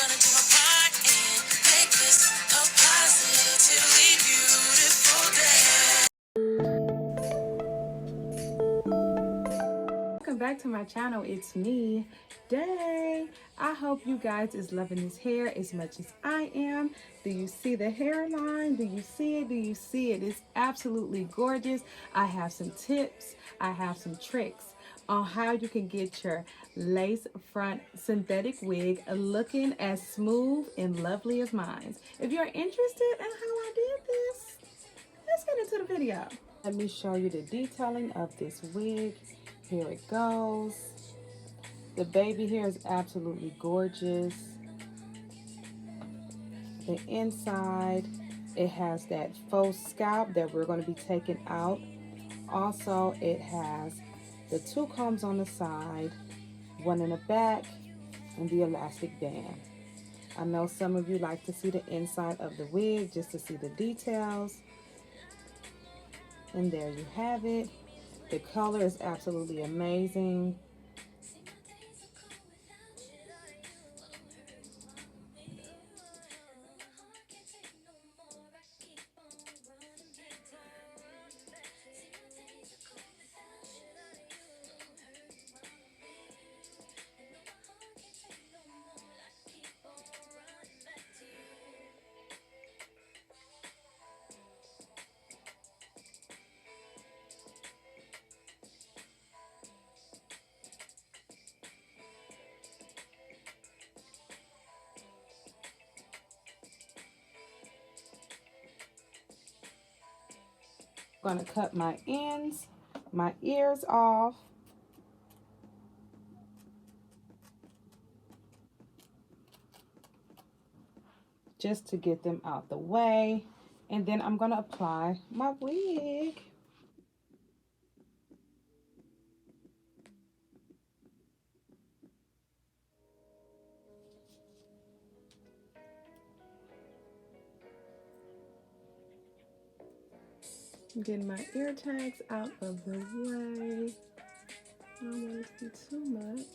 gonna do my part and make this a positively beautiful day. Welcome back to my channel. It's me, Day. I hope you guys is loving this hair as much as I am. Do you see the hairline? Do you see it? Do you see it? It's absolutely gorgeous. I have some tips. I have some tricks on how you can get your lace front synthetic wig looking as smooth and lovely as mine. If you're interested in how I did this, let's get into the video. Let me show you the detailing of this wig. Here it goes. The baby hair is absolutely gorgeous. The inside, it has that faux scalp that we're going to be taking out. Also, it has the 2 combs on the side, 1 in the back, and the elastic band. I know some of you like to see the inside of the wig just to see the details. And there you have it. The color is absolutely amazing. I'm going to cut my ends, my ears off. Just to get them out the way. And then I'm going to apply my wig. I'm getting my ear tags out of the way. I don't want it to be too much.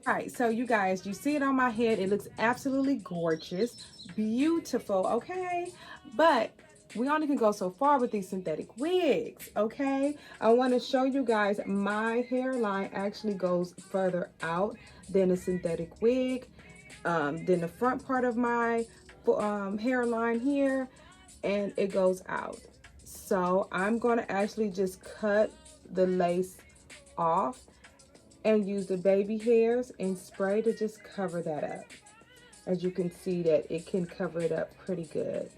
All right, so you guys, you see it on my head. It looks absolutely gorgeous, beautiful, okay? But we only can go so far with these synthetic wigs, okay? I want to show you guys my hairline actually goes further out than a synthetic wig, than the front part of my hairline here, and it goes out. So I'm going to actually just cut the lace off and use the baby hairs and spray to just cover that up. As you can see that it can cover it up pretty good,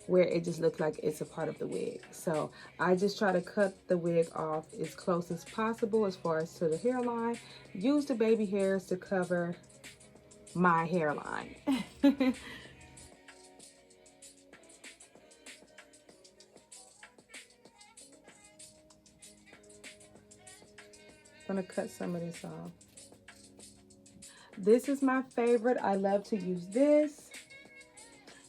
where it just looks like it's a part of the wig. So I just try to cut the wig off as close as possible as far as to the hairline. Use the baby hairs to cover my hairline. Gonna cut some of this off. This is my favorite. I love to use this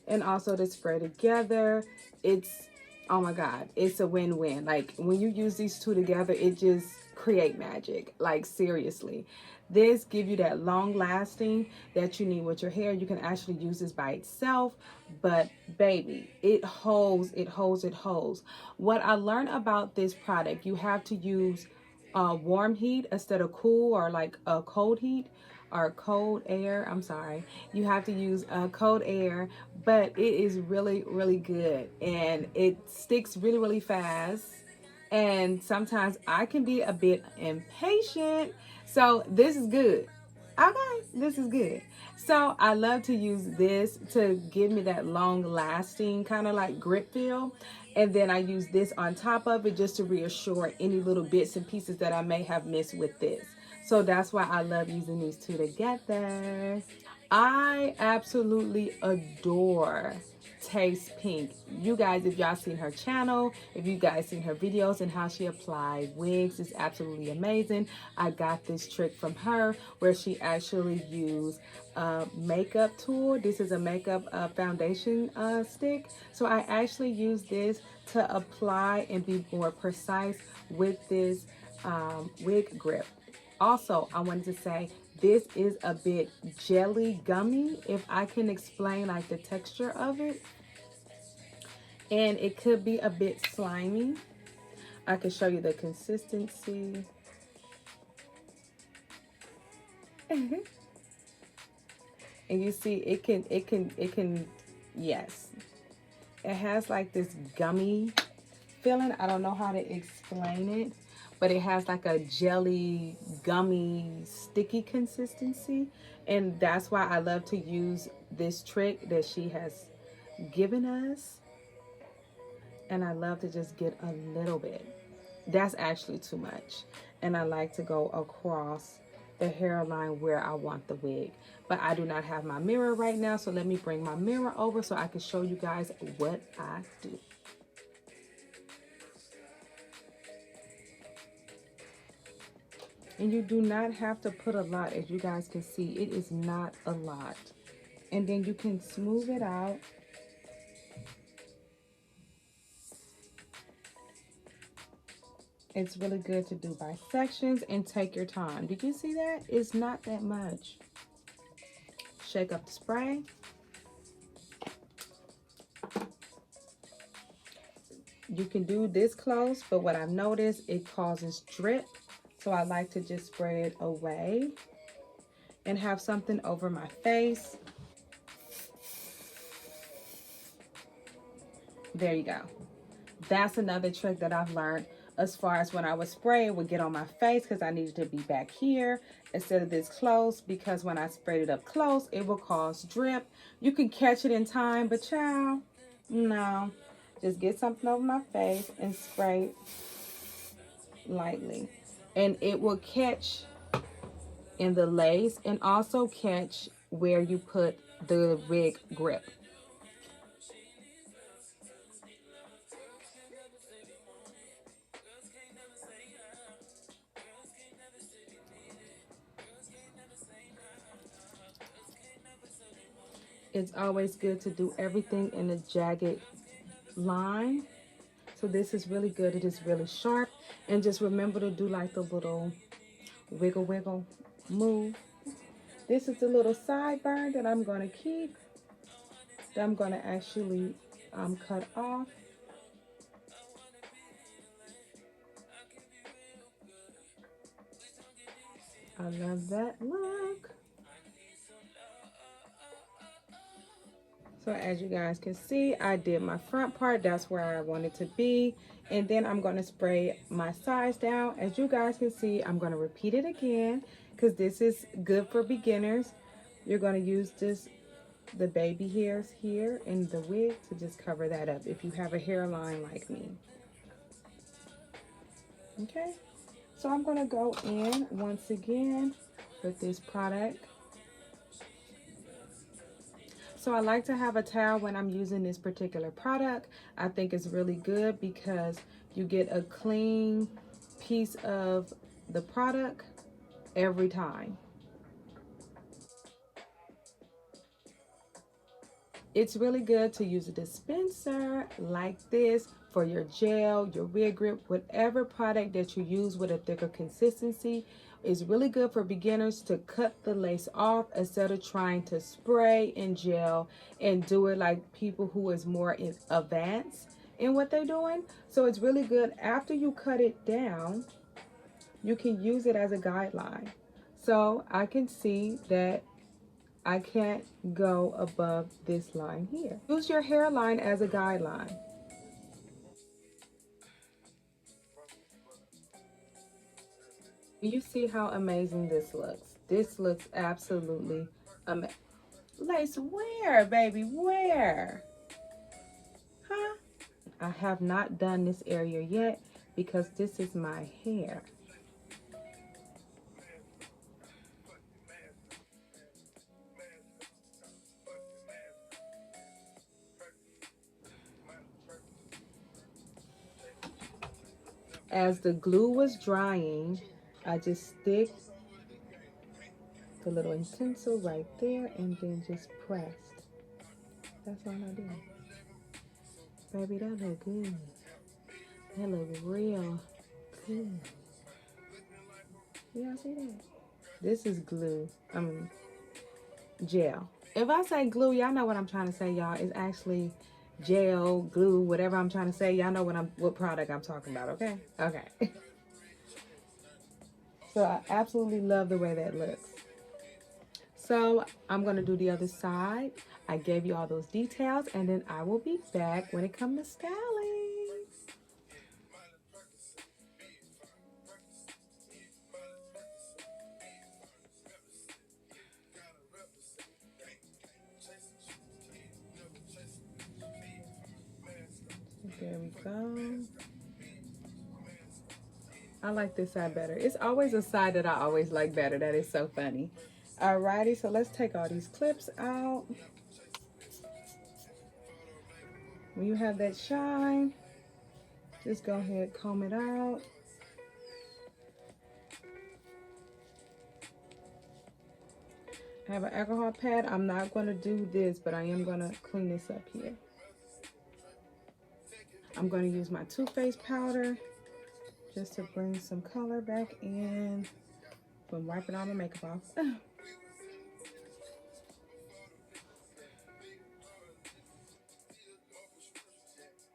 and also to spray together. It's, oh my God, it's a win-win. Like when you use these two together, it just create magic. Like seriously, this give you that long lasting that you need with your hair. You can actually use this by itself, but baby, it holds, it holds, it holds. What I learned about this product, you have to use warm heat instead of cool, or like a cold heat or cold air. I'm sorry, you have to use cold air, but it is really, really good and it sticks really, really fast. And sometimes I can be a bit impatient, so this is good. Okay, this is good. So I love to use this to give me that long lasting kind of like grip feel. And then I use this on top of it just to reassure any little bits and pieces that I may have missed with this. So that's why I love using these two together. I absolutely adore Taste Pink. You guys, if y'all seen her channel, if you guys seen her videos and how she applied wigs, it's absolutely amazing. I got this trick from her where she actually used a makeup tool. This is a makeup foundation stick. So I actually use this to apply and be more precise with this wig grip. Also, I wanted to say This is a bit jelly gummy, if I can explain like the texture of it. And it could be a bit slimy. I can show you the consistency. And you see it can, yes. It has like this gummy feeling. I don't know how to explain it, but it has like a jelly, gummy, sticky consistency. And that's why I love to use this trick that she has given us. And I love to just get a little bit. That's actually too much. And I like to go across the hairline where I want the wig. But I do not have my mirror right now, so let me bring my mirror over so I can show you guys what I do. And you do not have to put a lot, as you guys can see. It is not a lot. And then you can smooth it out. It's really good to do by sections and take your time. Did you see that? It's not that much. Shake up the spray. You can do this close, but what I've noticed, it causes drip. So I like to just spray it away and have something over my face. There you go. That's another trick that I've learned, as far as when I would spray, it would get on my face because I needed to be back here instead of this close, because when I sprayed it up close, it will cause drip. You can catch it in time, but child, no. Just get something over my face and spray lightly. And it will catch in the lace and also catch where you put the wig grip. It's always good to do everything in a jagged line. So this is really good. It is really sharp. And just remember to do like the little wiggle wiggle move. This is the little sideburn that I'm going to keep, that I'm going to actually cut off. I love that look. So as you guys can see, I did my front part. That's where I want it to be. And then I'm going to spray my sides down. As you guys can see, I'm going to repeat it again because this is good for beginners. You're going to use this, the baby hairs here in the wig, to just cover that up if you have a hairline like me. Okay, so I'm going to go in once again with this product. So I like to have a towel when I'm using this particular product. I think it's really good because you get a clean piece of the product every time. It's really good to use a dispenser like this for your gel, your wig grip, whatever product that you use with a thicker consistency. Is really good for beginners to cut the lace off instead of trying to spray and gel and do it like people who is more advanced in what they're doing. So it's really good after you cut it down, you can use it as a guideline. So I can see that I can't go above this line here. Use your hairline as a guideline. You see how amazing this looks. This looks absolutely amazing. Lace, where, baby, where? Huh? I have not done this area yet because this is my hair. As the glue was drying, I just stick the little utensil right there and then just pressed. That's all I did. Baby, that look good. That look real good. Y'all see that? This is glue. Gel. If I say glue, y'all know what I'm trying to say, y'all. It's actually gel, glue, whatever I'm trying to say. Y'all know what product I'm talking about, okay? Okay. So I absolutely love the way that looks. So I'm going to do the other side. I gave you all those details, and then I will be back when it comes to styling. There we go. I like this side better. It's always a side that I always like better. That is so funny. Alrighty, so let's take all these clips out. When you have that shine, just go ahead, comb it out. I have an alcohol pad. I'm not going to do this, but I am going to clean this up here. I'm going to use my Too Faced powder just to bring some color back in. I'm wiping all my makeup off.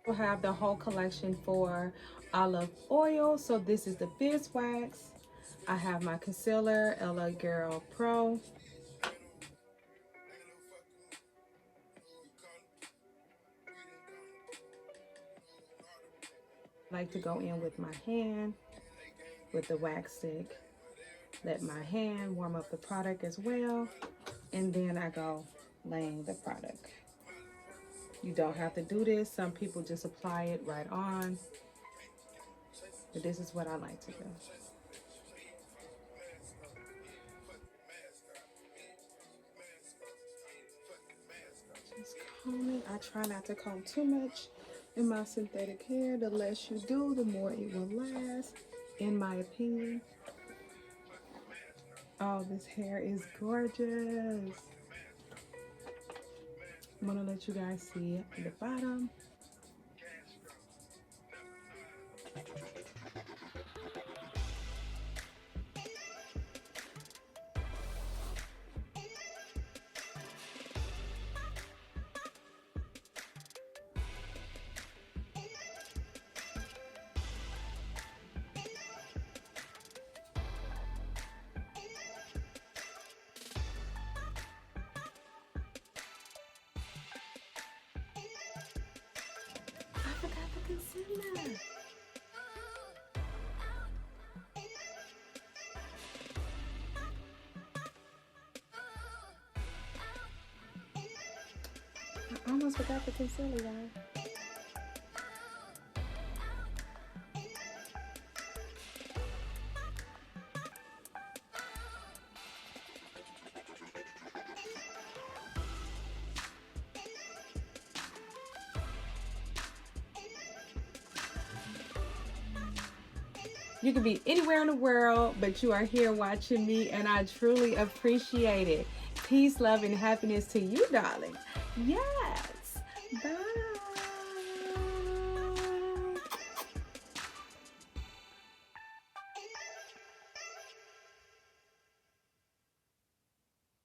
We'll have the whole collection for olive oil. So this is the beeswax. I have my concealer, LA Girl Pro. I like to go in with my hand with the wax stick. Let my hand warm up the product as well. And then I go laying the product. You don't have to do this. Some people just apply it right on. But this is what I like to do. Just comb it. I try not to comb too much in my synthetic hair. The less you do, the more it will last, in my opinion. Oh, this hair is gorgeous. I'm gonna let you guys see the bottom. I forgot the concealer. I almost forgot the concealer, y'all. You could be anywhere in the world, but you are here watching me, and I truly appreciate it. Peace, love, and happiness to you, darling. Yes. Bye.